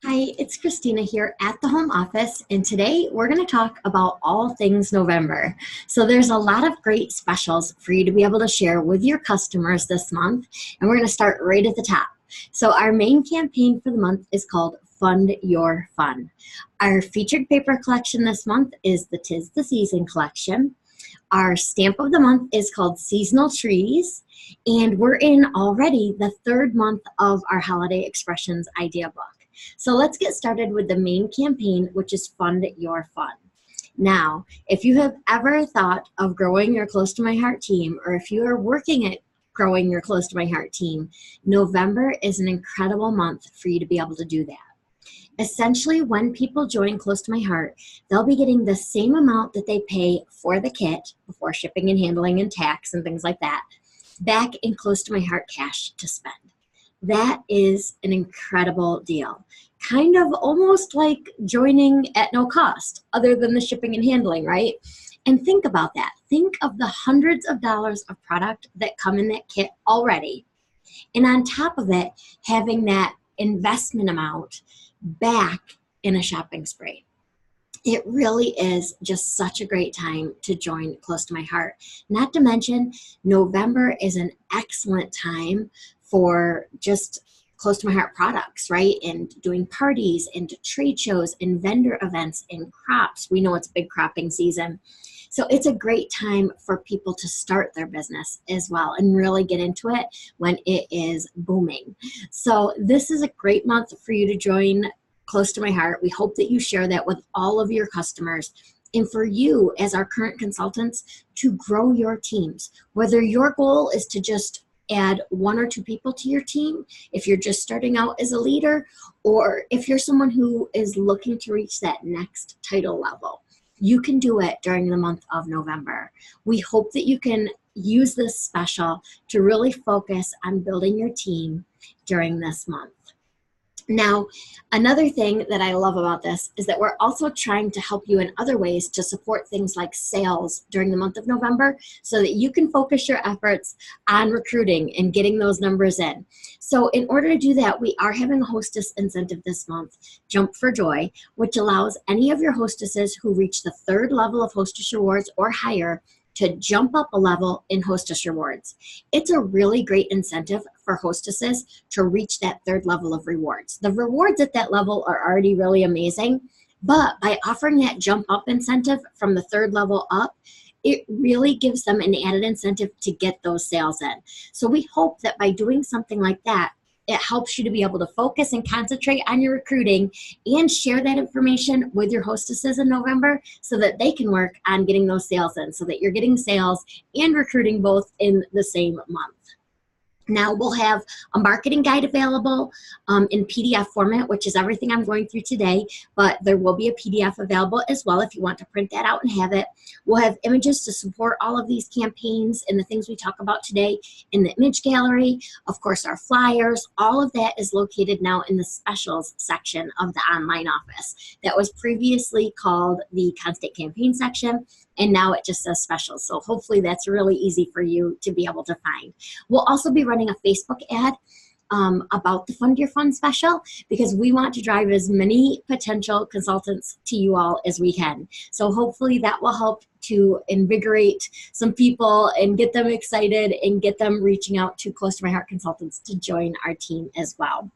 Hi, it's Christina here at the home office, and today we're going to talk about all things November. So, there's a lot of great specials for you to be able to share with your customers this month, and we're going to start right at the top. So, our main campaign for the month is called Fund Your Fun. Our featured paper collection this month is the Tis the Season collection. Our stamp of the month is called Seasonal Trees, and we're in already the third month of our Holiday Expressions idea book. So let's get started with the main campaign, which is Fund Your Fun. Now, if you have ever thought of growing your Close to My Heart team, or if you are working at growing your Close to My Heart team, November is an incredible month for you to be able to do that. Essentially, when people join Close to My Heart, they'll be getting the same amount that they pay for the kit before shipping and handling and tax and things like that, back in Close to My Heart cash to spend. That is an incredible deal. Kind of almost like joining at no cost, other than the shipping and handling, right? And think about that. Think of the hundreds of dollars of product that come in that kit already. And on top of it, having that investment amount back in a shopping spree. It really is just such a great time to join Close to My Heart. Not to mention, November is an excellent time for just Close to My Heart products, right? And doing parties and trade shows and vendor events and crops. We know it's big cropping season. So it's a great time for people to start their business as well and really get into it when it is booming. So this is a great month for you to join Close to My Heart. We hope that you share that with all of your customers. And for you as our current consultants to grow your teams, whether your goal is to just add one or two people to your team, if you're just starting out as a leader, or if you're someone who is looking to reach that next title level, you can do it during the month of November. We hope that you can use this special to really focus on building your team during this month. Now, another thing that I love about this is that we're also trying to help you in other ways to support things like sales during the month of November so that you can focus your efforts on recruiting and getting those numbers in. So in order to do that, we are having a hostess incentive this month, Jump for Joy, which allows any of your hostesses who reach the third level of hostess rewards or higher to jump up a level in hostess rewards. It's a really great incentive for hostesses to reach that third level of rewards. The rewards at that level are already really amazing, but by offering that jump up incentive from the third level up, it really gives them an added incentive to get those sales in. So we hope that by doing something like that, it helps you to be able to focus and concentrate on your recruiting and share that information with your hostesses in November so that they can work on getting those sales in, so that you're getting sales and recruiting both in the same month. Now we'll have a marketing guide available in PDF format, which is everything I'm going through today, but there will be a PDF available as well if you want to print that out and have it. We'll have images to support all of these campaigns and the things we talk about today in the image gallery. Of course, our flyers, all of that is located now in the specials section of the online office. That was previously called the constant campaign section, and now it just says specials. So hopefully that's really easy for you to be able to find. We'll also be running a Facebook ad about the Fund Your Fun special because we want to drive as many potential consultants to you all as we can. So hopefully that will help to invigorate some people and get them excited and get them reaching out to Close to My Heart consultants to join our team as well.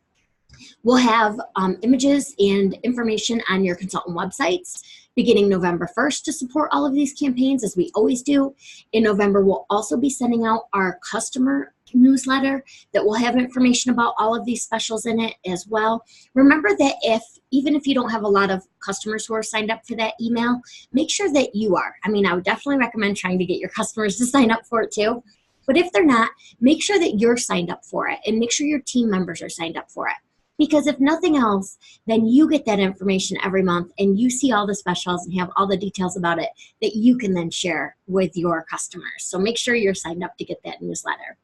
We'll have images and information on your consultant websites beginning November 1st to support all of these campaigns, as we always do. In November, we'll also be sending out our customer newsletter that will have information about all of these specials in it as well. Remember that even if you don't have a lot of customers who are signed up for that email, make sure that you are. I mean, I would definitely recommend trying to get your customers to sign up for it too. But if they're not, make sure that you're signed up for it and make sure your team members are signed up for it. Because if nothing else, then you get that information every month and you see all the specials and have all the details about it that you can then share with your customers. So make sure you're signed up to get that newsletter.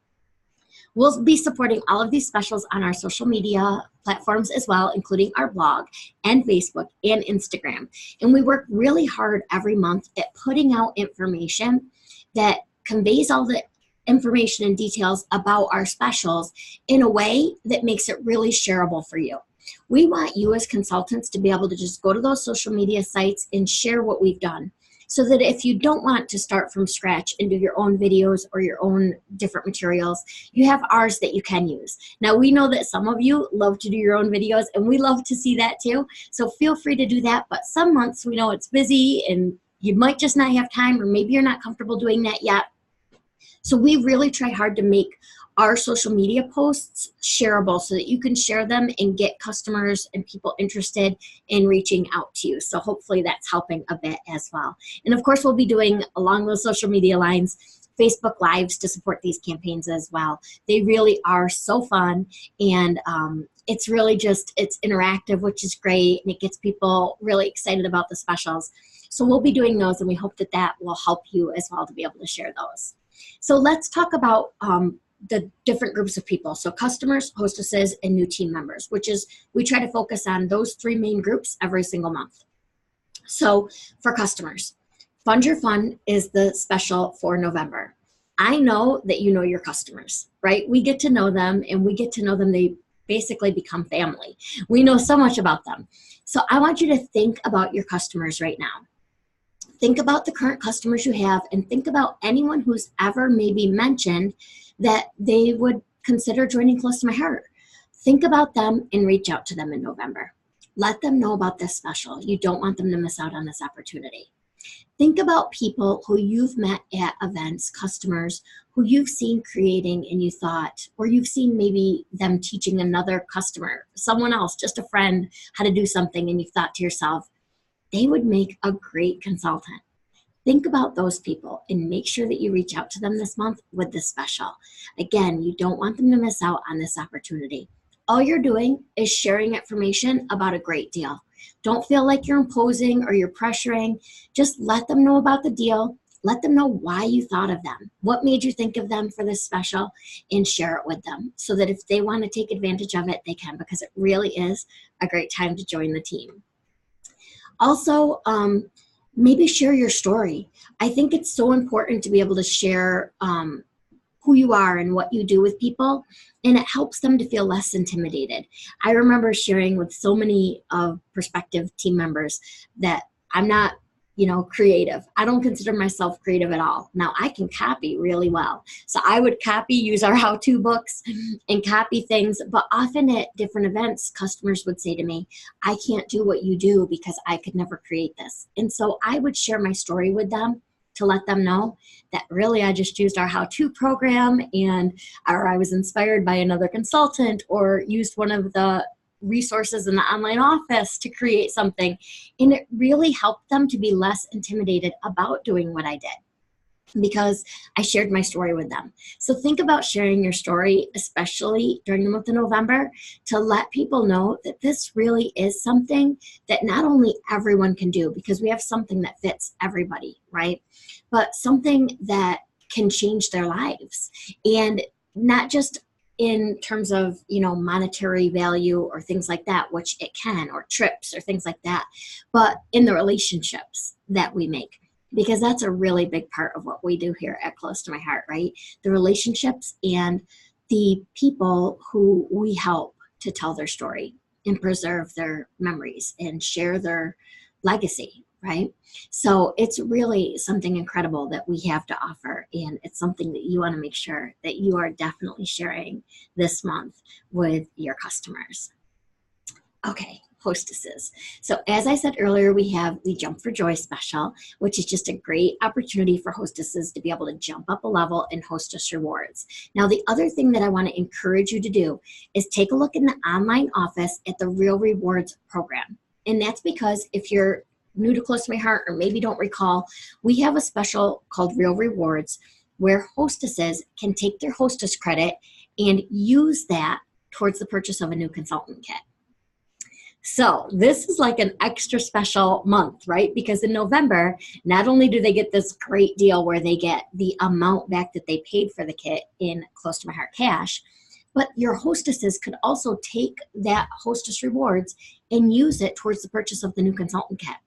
We'll be supporting all of these specials on our social media platforms as well, including our blog and Facebook and Instagram. And we work really hard every month at putting out information that conveys all the information and details about our specials in a way that makes it really shareable for you. We want you as consultants to be able to just go to those social media sites and share what we've done, so that if you don't want to start from scratch and do your own videos or your own different materials, you have ours that you can use. Now, we know that some of you love to do your own videos, and we love to see that too. So feel free to do that. But some months we know it's busy and you might just not have time, or maybe you're not comfortable doing that yet. So we really try hard to make our social media posts shareable so that you can share them and get customers and people interested in reaching out to you. So hopefully that's helping a bit as well. And of course, we'll be doing, along those social media lines, Facebook Lives to support these campaigns as well. They really are so fun, and it's really just, it's interactive, which is great, and it gets people really excited about the specials. So we'll be doing those, and we hope that that will help you as well to be able to share those. So let's talk about the different groups of people. So customers, hostesses, and new team members, which is, we try to focus on those three main groups every single month. So for customers, Fund Your Fun is the special for November. I know that you know your customers, right? We get to know them, and we get to know them. They basically become family. We know so much about them. So I want you to think about your customers right now. Think about the current customers you have, and think about anyone who's ever maybe mentioned that they would consider joining Close to My Heart. Think about them and reach out to them in November. Let them know about this special. You don't want them to miss out on this opportunity. Think about people who you've met at events, customers who you've seen creating and you thought, or you've seen maybe them teaching another customer, someone else, just a friend, how to do something, and you thought to yourself, they would make a great consultant. Think about those people and make sure that you reach out to them this month with this special. Again, you don't want them to miss out on this opportunity. All you're doing is sharing information about a great deal. Don't feel like you're imposing or you're pressuring. Just let them know about the deal. Let them know why you thought of them, what made you think of them for this special, and share it with them so that if they want to take advantage of it, they can, because it really is a great time to join the team. Also, maybe share your story. I think it's so important to be able to share who you are and what you do with people, and it helps them to feel less intimidated. I remember sharing with so many prospective team members that I'm not, creative. I don't consider myself creative at all. Now, I can copy really well. So I would use our how-to books and copy things, but often at different events, customers would say to me, I can't do what you do because I could never create this. And so I would share my story with them to let them know that really I just used our how-to program, or I was inspired by another consultant, or used one of the resources in the online office to create something. And it really helped them to be less intimidated about doing what I did, because I shared my story with them. So think about sharing your story, especially during the month of November, to let people know that this really is something that not only everyone can do, because we have something that fits everybody, right? But something that can change their lives. And not just in terms of, monetary value or things like that, which it can, or trips or things like that, but in the relationships that we make. Because that's a really big part of what we do here at Close to My Heart, right? The relationships and the people who we help to tell their story and preserve their memories and share their legacy, right? So it's really something incredible that we have to offer, and it's something that you want to make sure that you are definitely sharing this month with your customers. Okay. Hostesses. So as I said earlier, we have the Jump for Joy special, which is just a great opportunity for hostesses to be able to jump up a level in hostess rewards. Now, the other thing that I want to encourage you to do is take a look in the online office at the Real Rewards program. And that's because if you're new to Close to My Heart, or maybe don't recall, we have a special called Real Rewards where hostesses can take their hostess credit and use that towards the purchase of a new consultant kit. So this is like an extra special month, right? Because in November, not only do they get this great deal where they get the amount back that they paid for the kit in Close to My Heart cash, but your hostesses could also take that hostess rewards and use it towards the purchase of the new consultant kit.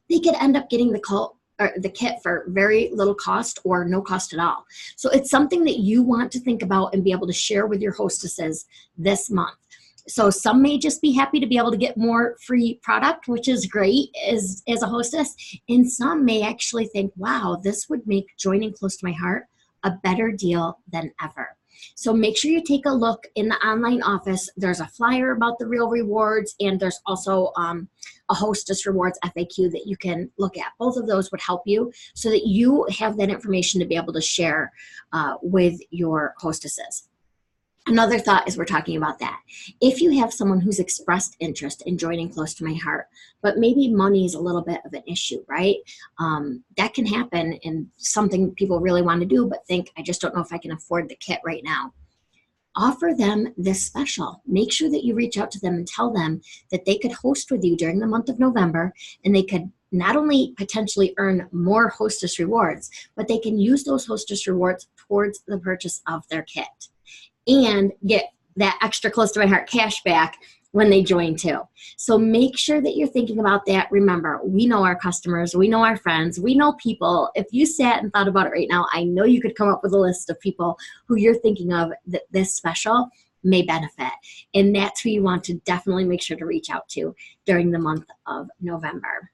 They could end up getting the kit for very little cost or no cost at all. So it's something that you want to think about and be able to share with your hostesses this month. So some may just be happy to be able to get more free product, which is great as a hostess. And some may actually think, wow, this would make joining close to my heart a better deal than ever. So make sure you take a look in the online office. There's a flyer about the real rewards, and there's also a hostess rewards FAQ that you can look at. Both of those would help you so that you have that information to be able to share with your hostesses. Another thought is we're talking about that. If you have someone who's expressed interest in joining close to my heart, but maybe money is a little bit of an issue, right? That can happen, and something people really want to do, but think, I just don't know if I can afford the kit right now. Offer them this special. Make sure that you reach out to them and tell them that they could host with you during the month of November, and they could not only potentially earn more hostess rewards, but they can use those hostess rewards towards the purchase of their kit and get that extra close to my heart cash back when they join too. So make sure that you're thinking about that. Remember, we know our customers, we know our friends, we know people. If you sat and thought about it right now, I know you could come up with a list of people who you're thinking of that this special may benefit. And that's who you want to definitely make sure to reach out to during the month of November.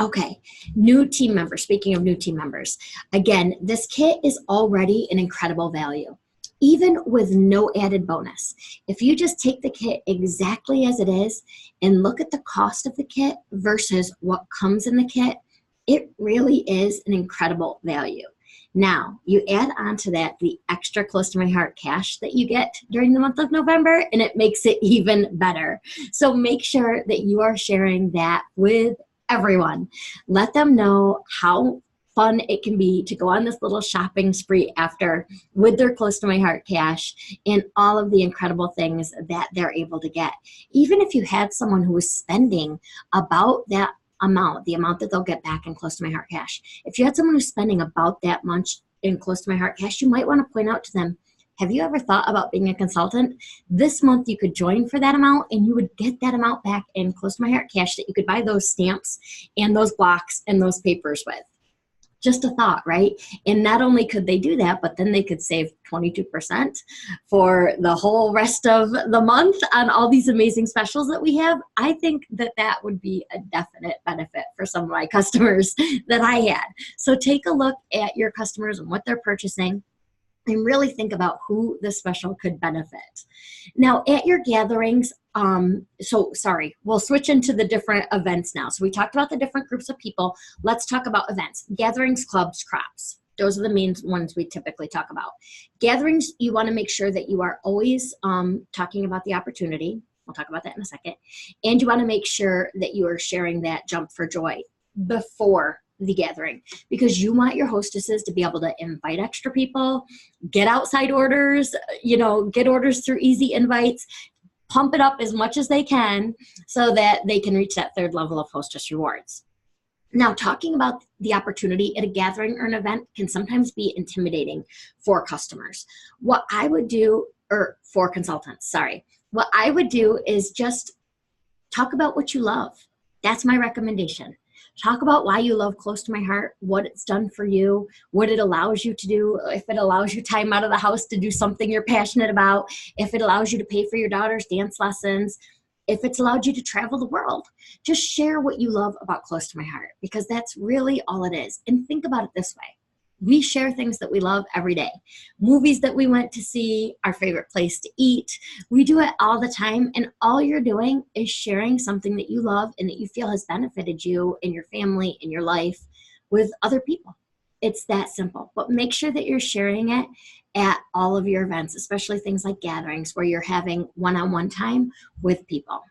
Okay, new team members. Speaking of new team members, again, this kit is already an incredible value, even with no added bonus. If you just take the kit exactly as it is and look at the cost of the kit versus what comes in the kit, it really is an incredible value. Now, you add on to that the extra close to my heart cash that you get during the month of November, and it makes it even better. So make sure that you are sharing that with everyone. Let them know how fun it can be to go on this little shopping spree after with their close to my heart cash and all of the incredible things that they're able to get. Even if you had someone who was spending about that amount, the amount that they'll get back in close to my heart cash, if you had someone who's spending about that much in close to my heart cash, you might want to point out to them, have you ever thought about being a consultant? This month you could join for that amount and you would get that amount back in close to my heart cash that you could buy those stamps and those blocks and those papers with. Just a thought, right? And not only could they do that, but then they could save 22% for the whole rest of the month on all these amazing specials that we have. I think that that would be a definite benefit for some of my customers that I had. So take a look at your customers and what they're purchasing, and really think about who the special could benefit. Now, at your gatherings, we'll switch into the different events now. So we talked about the different groups of people. Let's talk about events. Gatherings, clubs, crops. Those are the main ones we typically talk about. Gatherings, you want to make sure that you are always talking about the opportunity. We'll talk about that in a second. And you want to make sure that you are sharing that jump for joy before the gathering, because you want your hostesses to be able to invite extra people, get outside orders, get orders through easy invites, pump it up as much as they can so that they can reach that third level of hostess rewards. Now, talking about the opportunity at a gathering or an event can sometimes be intimidating for customers. What I would do, or for consultants, what I would do is just talk about what you love. That's my recommendation. Talk about why you love Close to My Heart, what it's done for you, what it allows you to do, if it allows you time out of the house to do something you're passionate about, if it allows you to pay for your daughter's dance lessons, if it's allowed you to travel the world. Just share what you love about Close to My Heart, because that's really all it is. And think about it this way. We share things that we love every day. Movies that we went to see, our favorite place to eat. We do it all the time, and all you're doing is sharing something that you love and that you feel has benefited you and your family and your life with other people. It's that simple. But make sure that you're sharing it at all of your events, especially things like gatherings where you're having one-on-one time with people.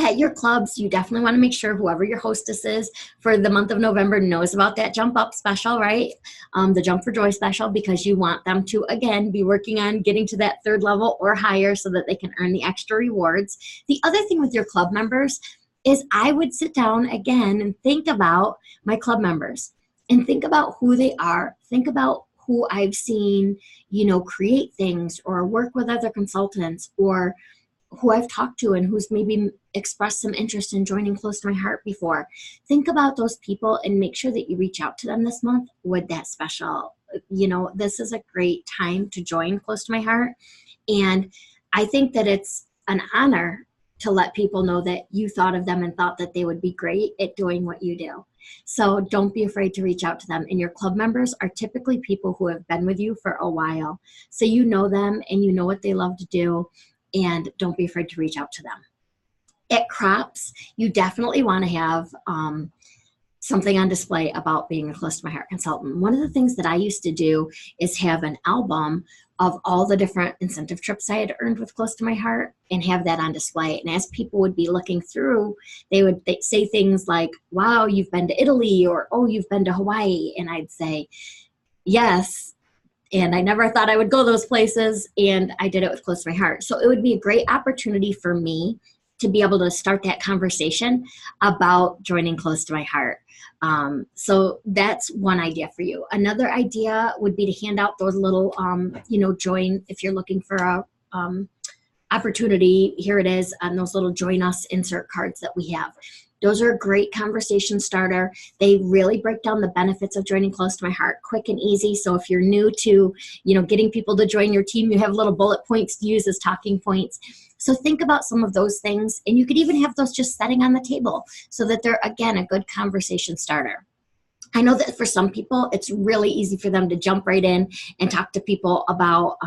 At your clubs, you definitely want to make sure whoever your hostess is for the month of November knows about that Jump Up special, right? The Jump for Joy special, because you want them to, again, be working on getting to that third level or higher so that they can earn the extra rewards. The other thing with your club members is I would sit down again and think about my club members and think about who they are. Think about who I've seen, create things or work with other consultants, or who I've talked to and who's maybe expressed some interest in joining Close to My Heart before. Think about those people and make sure that you reach out to them this month with that special. This is a great time to join Close to My Heart. And I think that it's an honor to let people know that you thought of them and thought that they would be great at doing what you do. So don't be afraid to reach out to them. And your club members are typically people who have been with you for a while. So you know them and you know what they love to do, and don't be afraid to reach out to them. At Crops, you definitely want to have something on display about being a Close to My Heart consultant. One of the things that I used to do is have an album of all the different incentive trips I had earned with Close to My Heart and have that on display. And as people would be looking through, they'd say things like, wow, you've been to Italy, or, oh, you've been to Hawaii. And I'd say, yes. And I never thought I would go those places, and I did it with Close to My Heart. So it would be a great opportunity for me to be able to start that conversation about joining Close to My Heart. So that's one idea for you. Another idea would be to hand out those little, join, if you're looking for a opportunity, here it is, on those little join us insert cards that we have. Those are a great conversation starter. They really break down the benefits of joining Close to My Heart, quick and easy. So if you're new to, getting people to join your team, you have little bullet points to use as talking points. So think about some of those things, and you could even have those just sitting on the table so that they're, again, a good conversation starter. I know that for some people, it's really easy for them to jump right in and talk to people about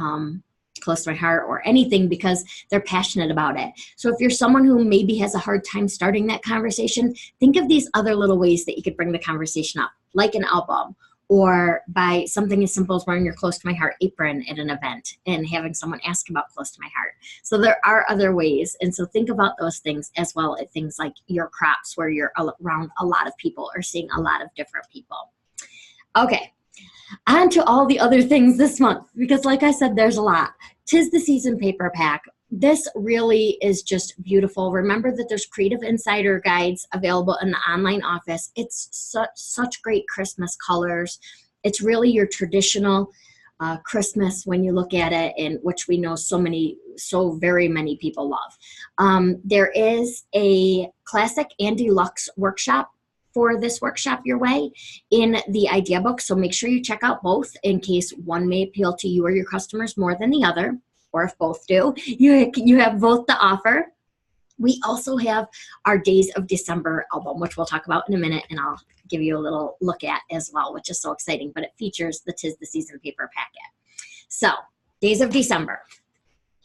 Close to My Heart or anything because they're passionate about it. So if you're someone who maybe has a hard time starting that conversation, think of these other little ways that you could bring the conversation up, like an album, or by something as simple as wearing your Close to My Heart apron at an event and having someone ask about Close to My Heart. So there are other ways. And so think about those things as well as things like your crops where you're around a lot of people or seeing a lot of different people. Okay, on to all the other things this month, because like I said, there's a lot. 'Tis the Season paper pack. This really is just beautiful. Remember that there's Creative Insider guides available in the online office. It's such great Christmas colors. It's really your traditional Christmas when you look at it, and which we know so very many people love. There is a classic and deluxe workshop for this workshop your way in the idea book. So make sure you check out both in case one may appeal to you or your customers more than the other, or if both do, you have both to offer. We also have our Days of December album, which we'll talk about in a minute, and I'll give you a little look at as well, which is so exciting, but it features the 'Tis the Season paper packet. So Days of December,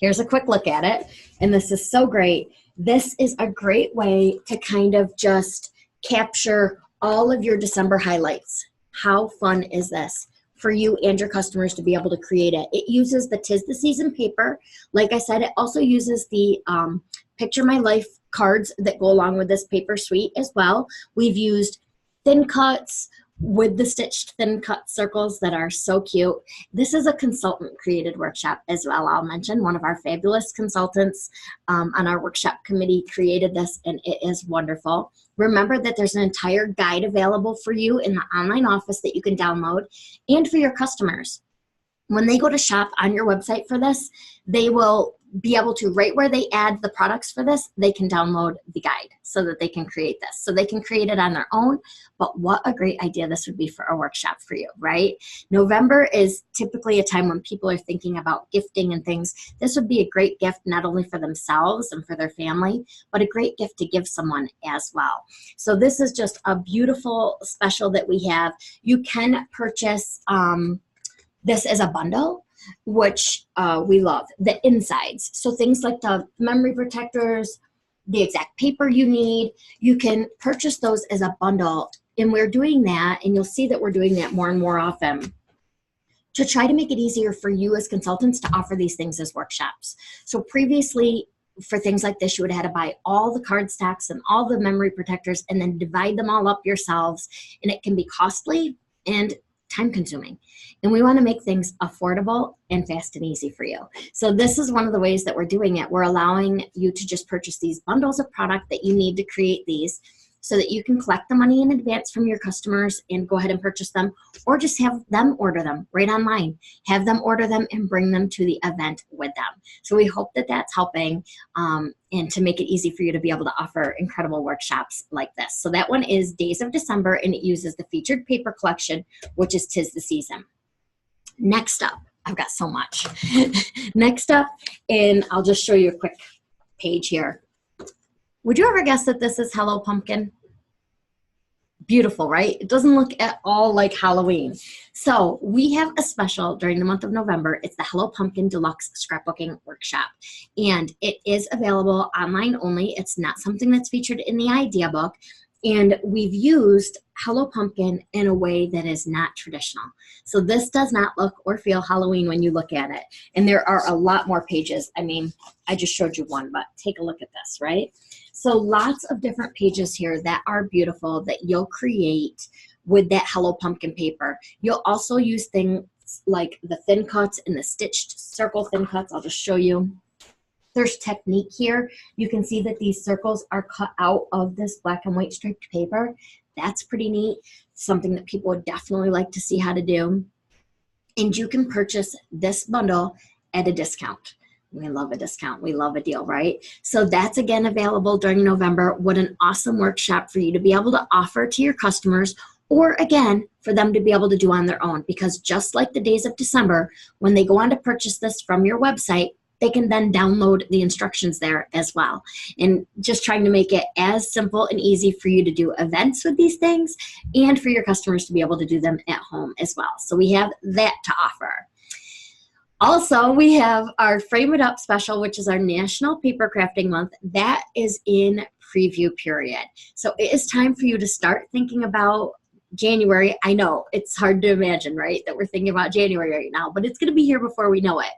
here's a quick look at it, and this is so great. This is a great way to kind of just capture all of your December highlights. How fun is this for you and your customers to be able to create it? It uses the 'Tis the Season paper. Like I said, it also uses the Picture My Life cards that go along with this paper suite as well. We've used thin cuts with the stitched thin cut circles that are so cute. This is a consultant created workshop as well. I'll mention one of our fabulous consultants on our workshop committee created this, and it is wonderful. Remember that there's an entire guide available for you in the online office that you can download, and for your customers. When they go to shop on your website for this, they will be able to, right where they add the products for this, they can download the guide so that they can create this. So they can create it on their own, but what a great idea this would be for a workshop for you, right? November is typically a time when people are thinking about gifting and things. This would be a great gift not only for themselves and for their family, but a great gift to give someone as well. So this is just a beautiful special that we have. You can purchase this as a bundle, which we love, the insides. So things like the memory protectors, the exact paper you need, you can purchase those as a bundle. And we're doing that, and you'll see that we're doing that more and more often to try to make it easier for you as consultants to offer these things as workshops. So previously, for things like this, you would have had to buy all the card stacks and all the memory protectors and then divide them all up yourselves, and it can be costly and time consuming. And we want to make things affordable and fast and easy for you. So this is one of the ways that we're doing it. We're allowing you to just purchase these bundles of product that you need to create these so that you can collect the money in advance from your customers and go ahead and purchase them, or just have them order them right online. Have them order them and bring them to the event with them. So we hope that that's helping and to make it easy for you to be able to offer incredible workshops like this. So that one is Days of December, and it uses the featured paper collection, which is 'Tis the Season. Next up, I've got so much. Next up, and I'll just show you a quick page here. Would you ever guess that this is Hello Pumpkin? Beautiful, right? It doesn't look at all like Halloween. So we have a special during the month of November. It's the Hello Pumpkin Deluxe Scrapbooking Workshop. And it is available online only. It's not something that's featured in the idea book. And we've used Hello Pumpkin in a way that is not traditional. So this does not look or feel Halloween when you look at it. And there are a lot more pages. I mean, I just showed you one, but take a look at this, right? So lots of different pages here that are beautiful that you'll create with that Hello Pumpkin paper. You'll also use things like the thin cuts and the stitched circle thin cuts. I'll just show you. There's technique here. You can see that these circles are cut out of this black and white striped paper. That's pretty neat. Something that people would definitely like to see how to do. And you can purchase this bundle at a discount. We love a discount. We love a deal, right? So that's again available during November. What an awesome workshop for you to be able to offer to your customers, or again, for them to be able to do on their own. Because just like the days of December, when they go on to purchase this from your website, they can then download the instructions there as well. And just trying to make it as simple and easy for you to do events with these things and for your customers to be able to do them at home as well. So we have that to offer. Also, we have our Frame It Up special, which is our National Paper Crafting Month. That is in preview period. So it is time for you to start thinking about January. I know it's hard to imagine, right, that we're thinking about January right now, but it's going to be here before we know it.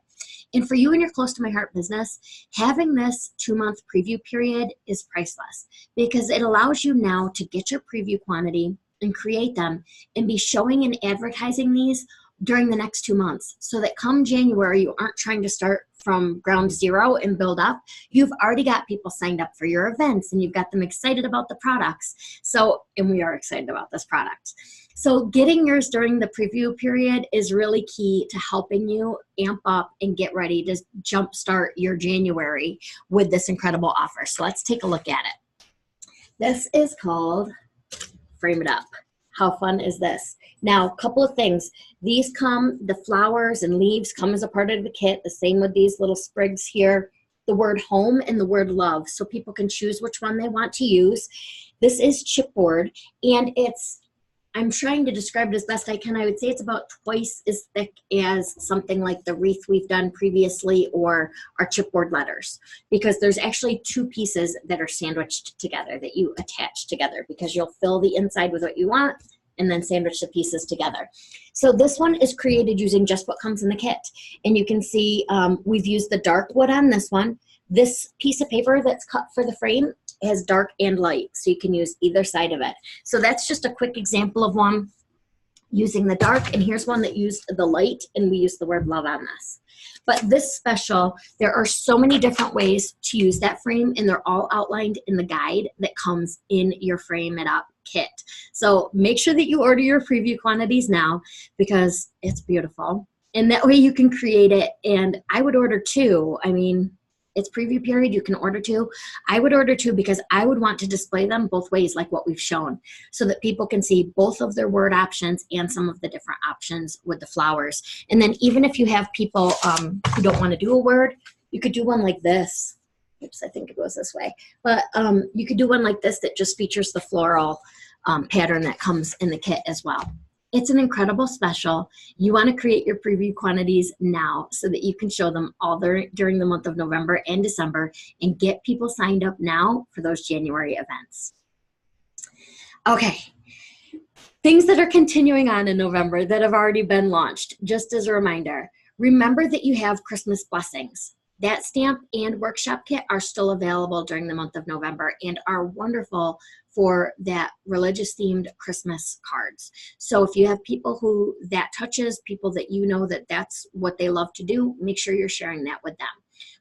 And for you and your Close to My Heart business, having this 2-month preview period is priceless because it allows you now to get your preview quantity and create them and be showing and advertising these during the next 2 months so that come January, you aren't trying to start from ground zero and build up. You've already got people signed up for your events and you've got them excited about the products. So, and we are excited about this product. So getting yours during the preview period is really key to helping you amp up and get ready to jumpstart your January with this incredible offer. So let's take a look at it. This is called Frame It Up. How fun is this? Now, a couple of things. These come, the flowers and leaves come as a part of the kit. The same with these little sprigs here. The word home and the word love, so people can choose which one they want to use. This is chipboard, and it's, I'm trying to describe it as best I can. I would say it's about twice as thick as something like the wreath we've done previously or our chipboard letters, because there's actually 2 pieces that are sandwiched together that you attach together, because you'll fill the inside with what you want and then sandwich the pieces together. So this one is created using just what comes in the kit. And you can see we've used the dark wood on this one. This piece of paper that's cut for the frame has dark and light, so you can use either side of it. So that's just a quick example of one using the dark, and here's one that used the light, and we used the word love on this. But this special, there are so many different ways to use that frame, and they're all outlined in the guide that comes in your Frame It Up kit. So make sure that you order your preview quantities now because it's beautiful. And that way you can create it, and I would order 2. I mean, it's preview period, you can order 2. I would order 2 because I would want to display them both ways like what we've shown so that people can see both of their word options and some of the different options with the flowers. And then even if you have people who don't want to do a word, you could do one like this. Oops, I think it goes this way. But you could do one like this that just features the floral pattern that comes in the kit as well. It's an incredible special. You want to create your preview quantities now so that you can show them all during the month of November and December and get people signed up now for those January events. Okay, things that are continuing on in November that have already been launched. Just as a reminder, remember that you have Christmas blessings. That stamp and workshop kit are still available during the month of November and are wonderful for that religious themed Christmas cards. So if you have people who that touches, people that you know that that's what they love to do, make sure you're sharing that with them.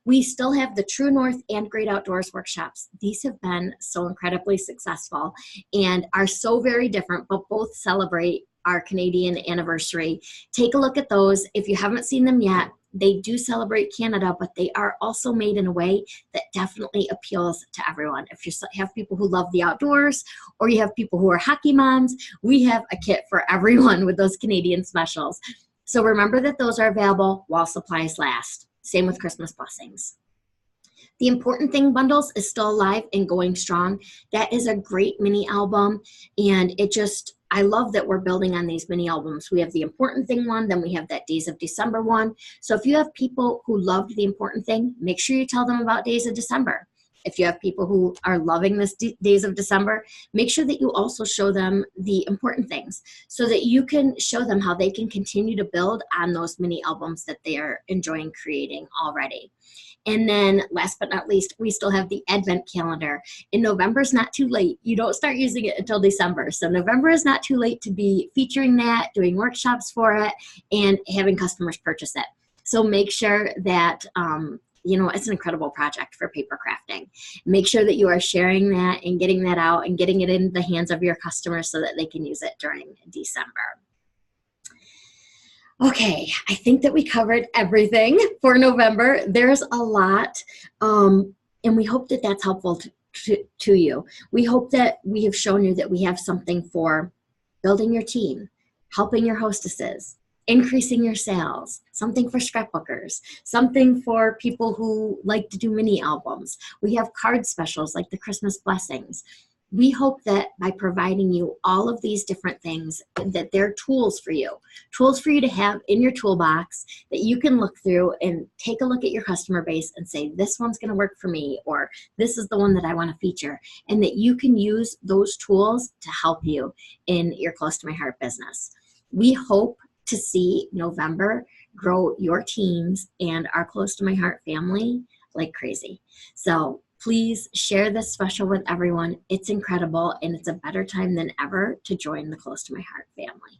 We still have the True North and Great Outdoors workshops. These have been so incredibly successful and are so very different, but both celebrate our Canadian anniversary. Take a look at those. If you haven't seen them yet, they do celebrate Canada, but they are also made in a way that definitely appeals to everyone. If you have people who love the outdoors or you have people who are hockey moms, we have a kit for everyone with those Canadian specials. So remember that those are available while supplies last. Same with Christmas blessings. The Important Thing bundles is still alive and going strong. That is a great mini album, and I love that we're building on these mini albums. We have the Important Thing one, then we have that Days of December one. So if you have people who loved the Important Thing, make sure you tell them about Days of December. If you have people who are loving this Days of December, make sure that you also show them the important things so that you can show them how they can continue to build on those mini albums that they are enjoying creating already. And then last but not least, we still have the Advent calendar. And November is not too late. You don't start using it until December. So November is not too late to be featuring that, doing workshops for it, and having customers purchase it. So make sure that, it's an incredible project for paper crafting. Make sure that you are sharing that and getting that out and getting it in the hands of your customers so that they can use it during December. Okay, I think that we covered everything for November. There's a lot, and we hope that that's helpful to you. We hope that we have shown you that we have something for building your team, helping your hostesses, increasing your sales, something for scrapbookers, something for people who like to do mini albums. We have card specials like the Christmas blessings. We hope that by providing you all of these different things, that they're tools for you to have in your toolbox that you can look through and take a look at your customer base and say, this one's going to work for me, or this is the one that I want to feature, and that you can use those tools to help you in your Close to My Heart business. We hope to see November grow your teams and our Close to My Heart family like crazy. So please share this special with everyone. It's incredible, and it's a better time than ever to join the Close to My Heart family.